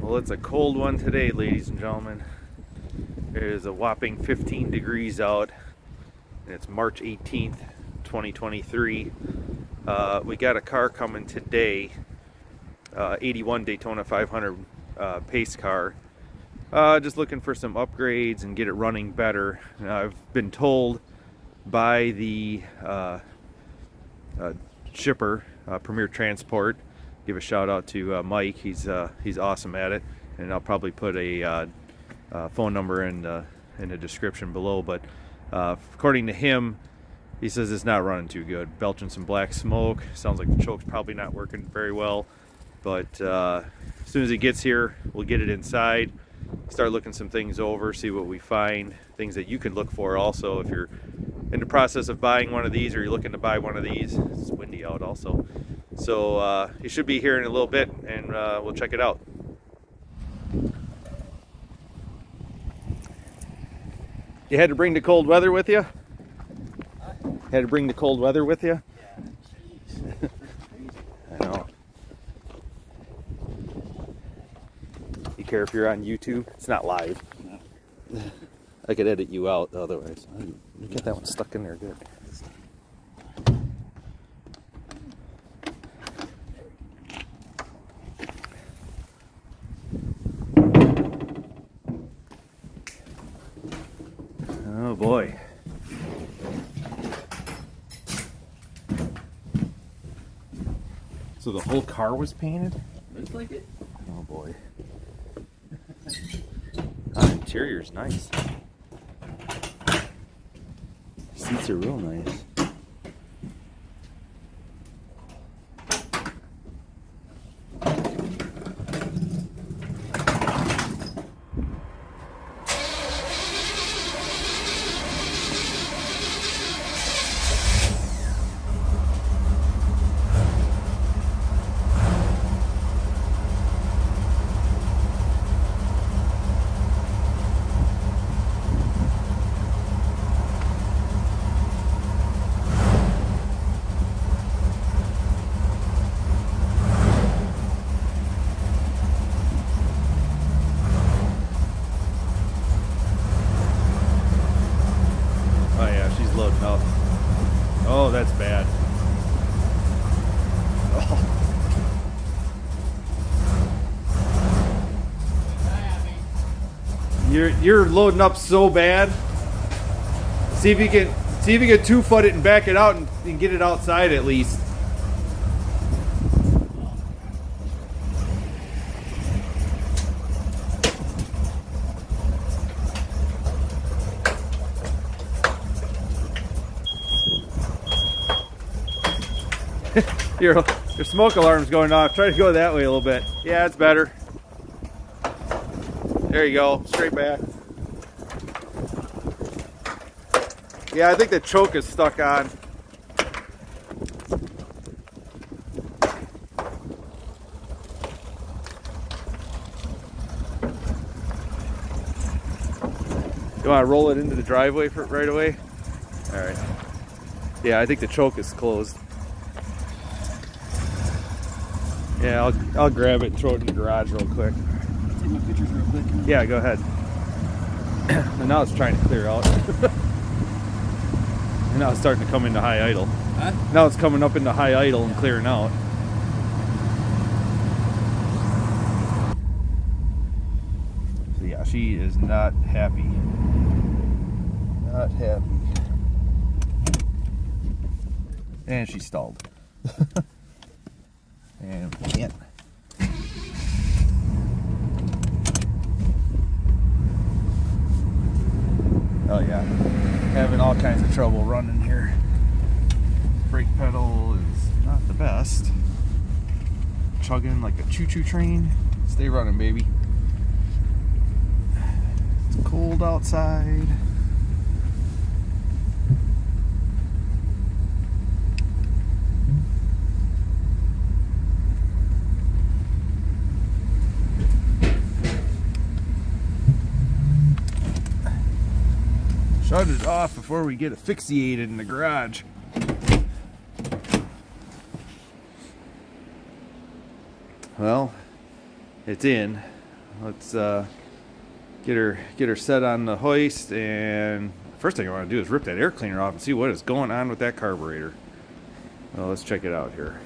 Well, it's a cold one today, ladies and gentlemen. It is a whopping 15 degrees out, and it's March 18th, 2023. We got a car coming today, 81 Daytona 500 pace car. Just looking for some upgrades and get it running better. I've been told by the shipper, Premier Transport. Give a shout out to Mike. He's awesome at it, and I'll probably put a phone number in the description below. But according to him, he says it's not running too good. Belching some black smoke. Sounds like the choke's probably not working very well. But as soon as he gets here, we'll get it inside, start looking some things over, see what we find. Things that you can look for also if you're in the process of buying one of these, or you're looking to buy one of these. It's windy out also. So he should be here in a little bit, and we'll check it out. You had to bring the cold weather with you? Had to bring the cold weather with you? Yeah. I know. You care if you're on YouTube? It's not live. No. I could edit you out otherwise. You get that one stuck in there good. Oh boy. So the whole car was painted? Looks like it. Oh boy. The interior's nice. Seats are real nice. Loading up. Oh, that's bad. Oh. You're loading up so bad. See if you can 2-foot it and back it out and get it outside at least. Your smoke alarm's going off. Try to go that way a little bit. Yeah, it's better. There you go. Straight back. Yeah, I think the choke is stuck on. You want to roll it into the driveway right away? All right. Yeah, I think the choke is closed. Yeah, I'll grab it and throw it in the garage real quick. Take my pictures real quick. Yeah, go ahead. And now it's trying to clear out. And now it's starting to come into high idle. Huh? Now it's coming up into high idle and clearing out. So yeah, she is not happy. Not happy. And she stalled. And we can't. Oh yeah, having all kinds of trouble running here. Brake pedal is not the best. Chugging like a choo-choo train. Stay running, baby. It's cold outside. Shut it off before we get asphyxiated in the garage. Well, it's in. let's get her set on the hoist, and first thing I want to do is rip that air cleaner off and see what is going on with that carburetor. Well, let's check it out here.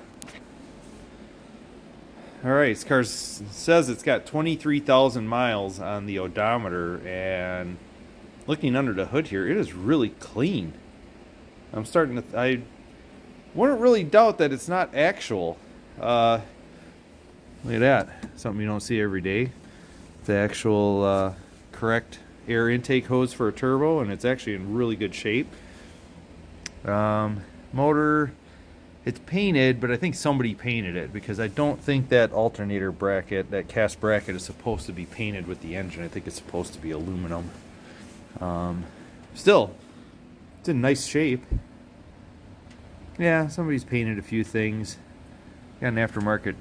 Alright, this car says it's got 23,000 miles on the odometer, and looking under the hood here, it is really clean. I'm starting to, I wouldn't really doubt that it's not actual. Look at that, something you don't see every day. The actual correct air intake hose for a turbo, and it's actually in really good shape. Motor, it's painted, but I think somebody painted it, because I don't think that alternator bracket, that cast bracket, is supposed to be painted with the engine. I think it's supposed to be aluminum. Still, it's in nice shape. Yeah, somebody's painted a few things. Got an aftermarket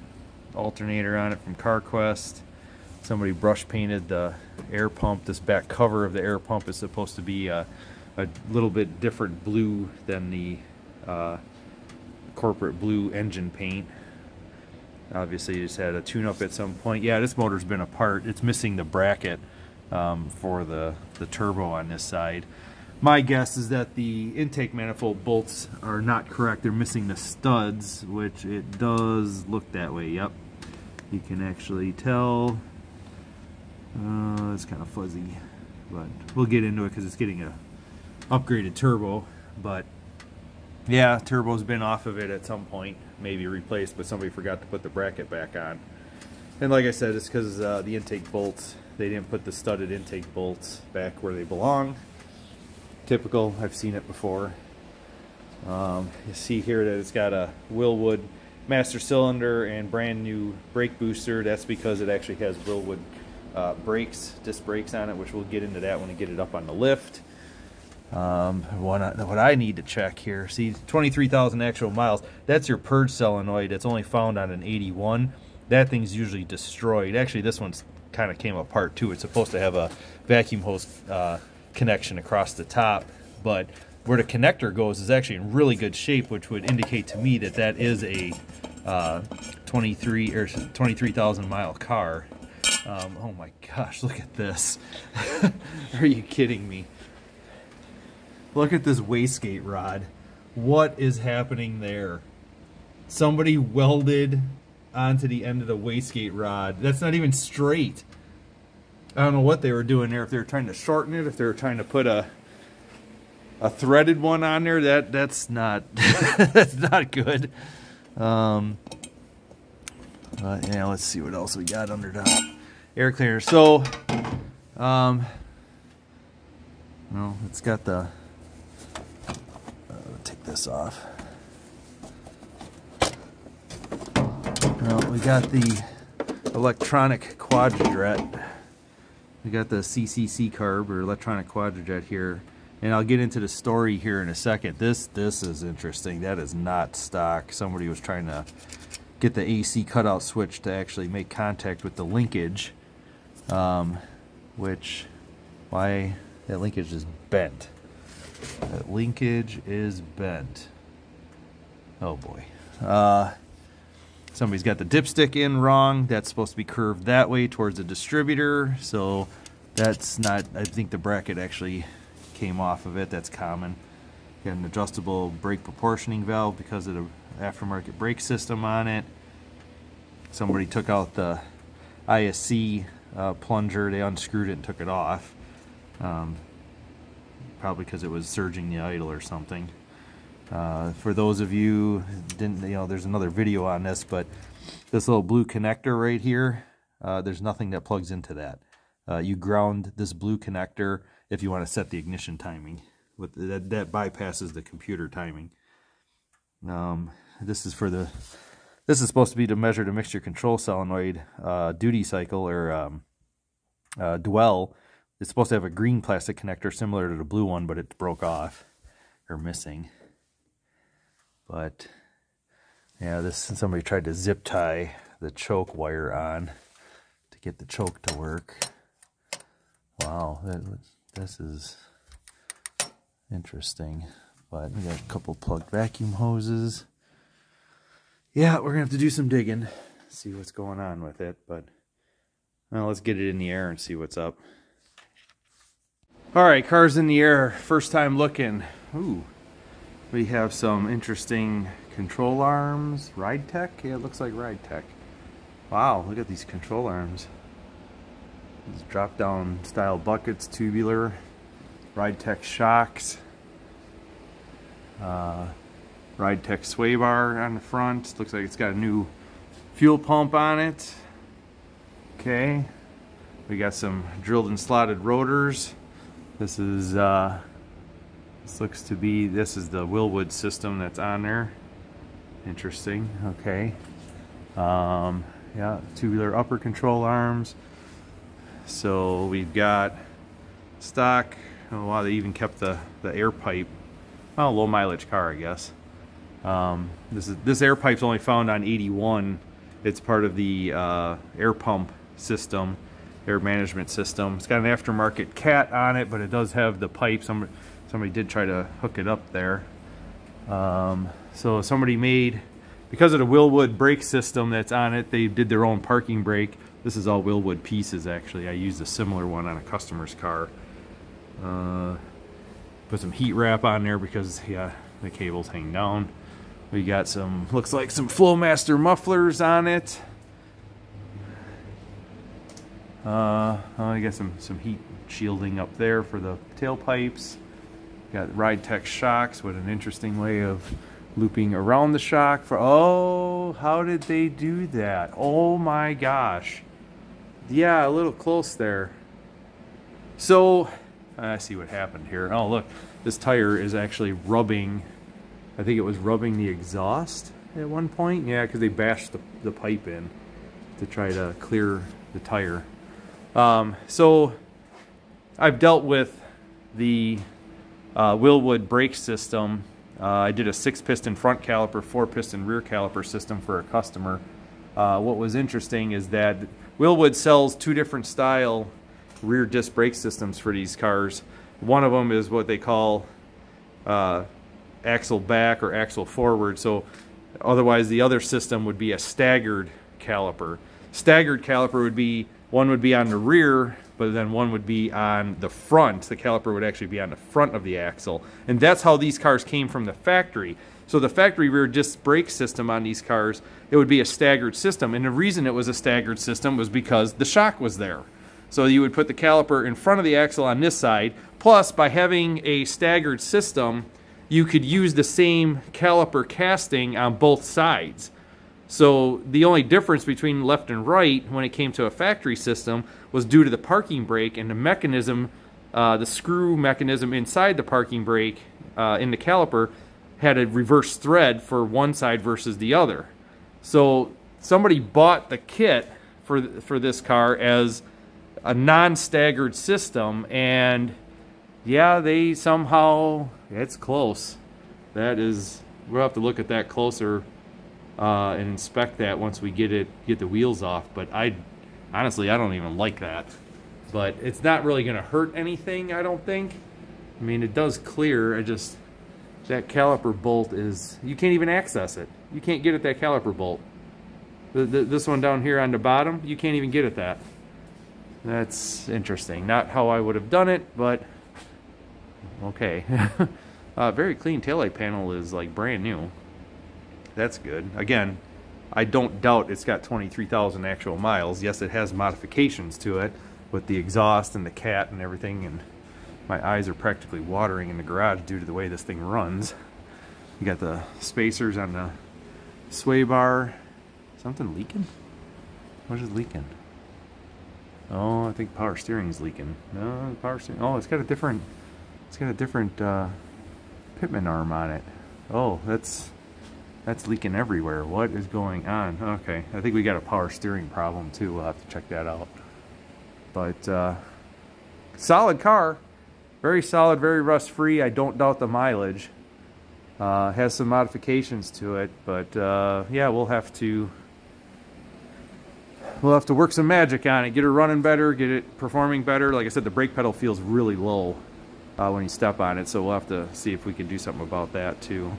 alternator on it from CarQuest. Somebody brush painted the air pump. This back cover of the air pump is supposed to be a little bit different blue than the corporate blue engine paint. Obviously, you just had a tune-up at some point. Yeah, this motor's been apart. It's missing the bracket for the turbo on this side. My guess is that the intake manifold bolts are not correct. They're missing the studs, which it does look that way. Yep, you can actually tell. It's kind of fuzzy, but we'll get into it because it's getting a upgraded turbo. But yeah, turbo's been off of it at some point, maybe replaced, but somebody forgot to put the bracket back on. And like I said, it's because the intake bolts, they didn't put the studded intake bolts back where they belong. Typical, I've seen it before. You see here that it's got a Willwood master cylinder and brand new brake booster. That's because it actually has Willwood disc brakes on it, which we'll get into that when we get it up on the lift. What I need to check here, see, 23,000 actual miles, that's your purge solenoid. It's only found on an 81. That thing's usually destroyed. Actually, this one's kind of came apart too. It's supposed to have a vacuum hose connection across the top, but where the connector goes is actually in really good shape, which would indicate to me that that is a 23,000 mile car. Oh my gosh, look at this. Are you kidding me? Look at this wastegate rod. What is happening there? Somebody welded onto the end of the wastegate rod. That's not even straight. I don't know what they were doing there. If they were trying to shorten it, if they were trying to put a threaded one on there, that's not that's not good. But yeah, let's see what else we got under the air cleaner. So, well, it's got the. Take this off. Well, we got the electronic quadrojet. We got the CCC carb, or electronic quadrojet here, and I'll get into the story here in a second. This is interesting. That is not stock. Somebody was trying to get the AC cutout switch to actually make contact with the linkage, which, why that linkage is bent. That linkage is bent. Oh boy. Somebody's got the dipstick in wrong. That's supposed to be curved that way towards the distributor. So that's not, I think the bracket actually came off of it. That's common. Got an adjustable brake proportioning valve because of the aftermarket brake system on it. Somebody took out the ISC plunger. They unscrewed it and took it off. Probably because it was surging the idle or something. For those of you didn't, there's another video on this, but this little blue connector right here, there's nothing that plugs into that. You ground this blue connector if you want to set the ignition timing. With that bypasses the computer timing. This is supposed to be to measure the mixture control solenoid duty cycle, or dwell. It's supposed to have a green plastic connector similar to the blue one, but it broke off, or missing. But yeah, somebody tried to zip tie the choke wire on to get the choke to work. Wow, this is interesting. But we got a couple plugged vacuum hoses. Yeah, we're gonna have to do some digging, see what's going on with it. But Well, let's get it in the air and see what's up. All right, car's in the air. First time looking. Ooh, we have some interesting control arms. Ride Tech? Yeah, it looks like Ride Tech. Wow, look at these control arms. These drop down style buckets, tubular. Ride Tech shocks. Ride Tech sway bar on the front. Looks like it's got a new fuel pump on it. Okay, we got some drilled and slotted rotors. This is this looks to be, this is the Willwood system that's on there. Interesting. Okay. Yeah, tubular upper control arms. So we've got stock. Oh wow, they even kept the air pipe. Well, low mileage car, I guess. This air pipe's only found on 81. It's part of the air pump system, air management system. It's got an aftermarket cat on it, but it does have the pipe. Somebody did try to hook it up there. So somebody made, because of the Willwood brake system that's on it, they did their own parking brake. This is all Willwood pieces, actually. I used a similar one on a customer's car. Put some heat wrap on there because, yeah, the cables hang down. We got some, looks like some Flowmaster mufflers on it. I got some heat shielding up there for the tailpipes. Got Ride Tech shocks with an interesting way of looping around the shock. For, oh, how did they do that? Oh my gosh. Yeah, a little close there. So, I see what happened here. Oh look, this tire is actually rubbing, I think it was rubbing the exhaust at one point. Yeah, because they bashed the pipe in to try to clear the tire. So I've dealt with the Willwood brake system. I did a 6-piston front caliper, 4-piston rear caliper system for a customer. What was interesting is that Willwood sells 2 different style rear disc brake systems for these cars. One of them is what they call axle back or axle forward. So otherwise the other system would be a staggered caliper. Staggered caliper would be, one would be on the rear, but then one would be on the front. The caliper would actually be on the front of the axle. And that's how these cars came from the factory. So the factory rear disc brake system on these cars, it would be a staggered system. And the reason it was a staggered system was because the shock was there. So you would put the caliper in front of the axle on this side. Plus, by having a staggered system, you could use the same caliper casting on both sides. So the only difference between left and right when it came to a factory system was due to the parking brake and the mechanism, the screw mechanism inside the parking brake in the caliper had a reverse thread for one side versus the other. So somebody bought the kit for this car as a non-staggered system, and yeah, they somehow, it's close. That is, we'll have to look at that closer and inspect that once we get the wheels off. But honestly, I don't even like that. But it's not really going to hurt anything, I don't think. I mean, it does clear. That caliper bolt is, you can't even access it. You can't get at that caliper bolt. This one down here on the bottom, you can't even get at that. That's interesting. Not how I would have done it, but okay. Very clean taillight panel is like brand new. That's good. Again, I don't doubt it's got 23,000 actual miles. Yes, it has modifications to it with the exhaust and the cat and everything, and my eyes are practically watering in the garage due to the way this thing runs. You got the spacers on the sway bar. Something leaking? What is leaking? Oh, I think power steering's leaking. No, power steering. Oh, it's got a different pitman arm on it. Oh, that's leaking everywhere. What is going on? Okay, I think we got a power steering problem too. We'll have to check that out. But solid car, very solid, very rust free. I don't doubt the mileage. Has some modifications to it, but yeah, we'll have to work some magic on it, get it running better, get it performing better. Like I said, the brake pedal feels really low when you step on it, so we'll have to see if we can do something about that too.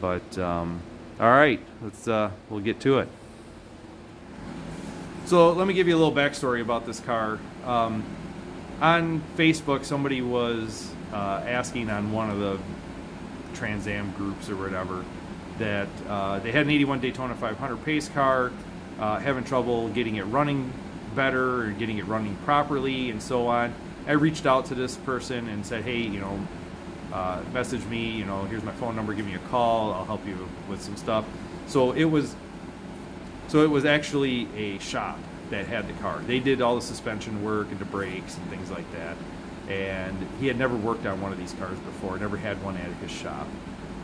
But all right, let's we'll get to it. So let me give you a little backstory about this car. On Facebook, somebody was asking on one of the Trans Am groups or whatever that they had an 81 Daytona 500 pace car, having trouble getting it running better or getting it running properly and so on. I reached out to this person and said, hey, you know, message me, you know, here's my phone number, give me a call, I'll help you with some stuff. So it was actually a shop that had the car. They did all the suspension work and the brakes and things like that. And he had never worked on one of these cars before, never had one at his shop.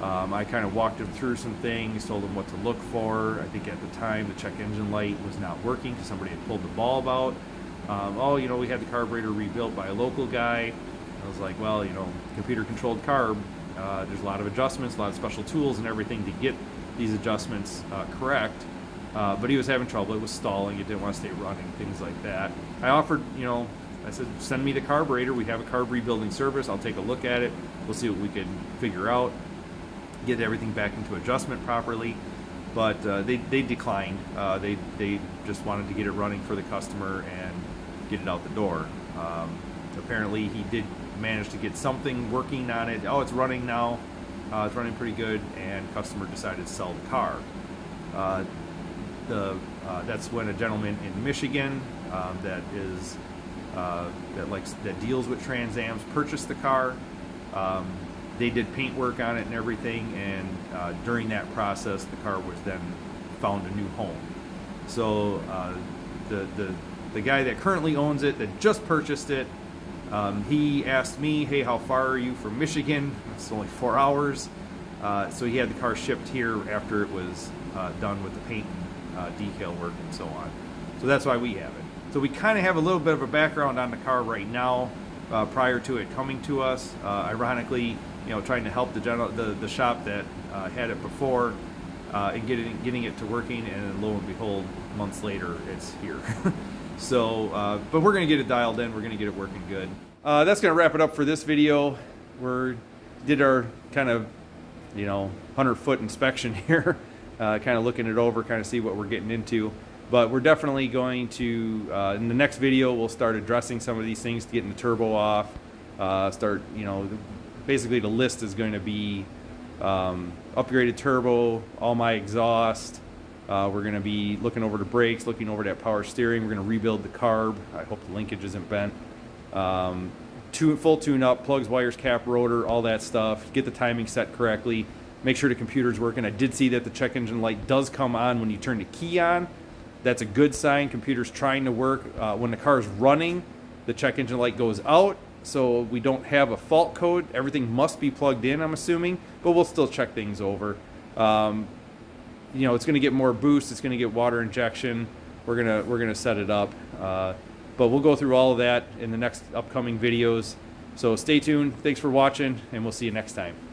I kind of walked him through some things, told him what to look for. I think at the time the check engine light was not working because somebody had pulled the bulb out. Oh, you know, we had the carburetor rebuilt by a local guy. I was like, well, you know, computer controlled carb, there's a lot of adjustments, a lot of special tools and everything to get these adjustments correct. But he was having trouble, it was stalling, it didn't want to stay running, things like that. I offered, you know, I said, send me the carburetor, we have a carb rebuilding service, I'll take a look at it, we'll see what we can figure out, get everything back into adjustment properly. But they declined. They just wanted to get it running for the customer and get it out the door. Apparently he did manage to get something working on it. Oh, it's running now. It's running pretty good, and customer decided to sell the car. That's when a gentleman in Michigan that deals with Trans Ams purchased the car. They did paint work on it and everything, and during that process the car was then found a new home. So the guy that currently owns it, that just purchased it, he asked me, hey, how far are you from Michigan? It's only 4 hours. So he had the car shipped here after it was done with the paint and decal work and so on. So that's why we have it. So we kind of have a little bit of a background on the car right now, prior to it coming to us. Ironically, you know, trying to help the shop that had it before and getting it to working, and then lo and behold, months later, it's here. So, but we're going to get it dialed in. We're going to get it working good. That's going to wrap it up for this video. Did our kind of, you know, 100-foot inspection here, kind of looking it over, kind of see what we're getting into. But we're definitely going to, in the next video, we'll start addressing some of these things, getting the turbo off, start, you know, basically the list is going to be upgraded turbo, all my exhaust. We're going to be looking over the brakes, looking over that power steering. We're going to rebuild the carb. I hope the linkage isn't bent. Full tune-up, plugs, wires, cap, rotor, all that stuff. Get the timing set correctly. Make sure the computer's working. I did see that the check engine light does come on when you turn the key on. That's a good sign. Computer's trying to work. When the car is running, the check engine light goes out, so we don't have a fault code. Everything must be plugged in, I'm assuming, but we'll still check things over. You know, it's going to get more boost. It's going to get water injection. We're gonna set it up, but we'll go through all of that in the next upcoming videos. So stay tuned. Thanks for watching, and we'll see you next time.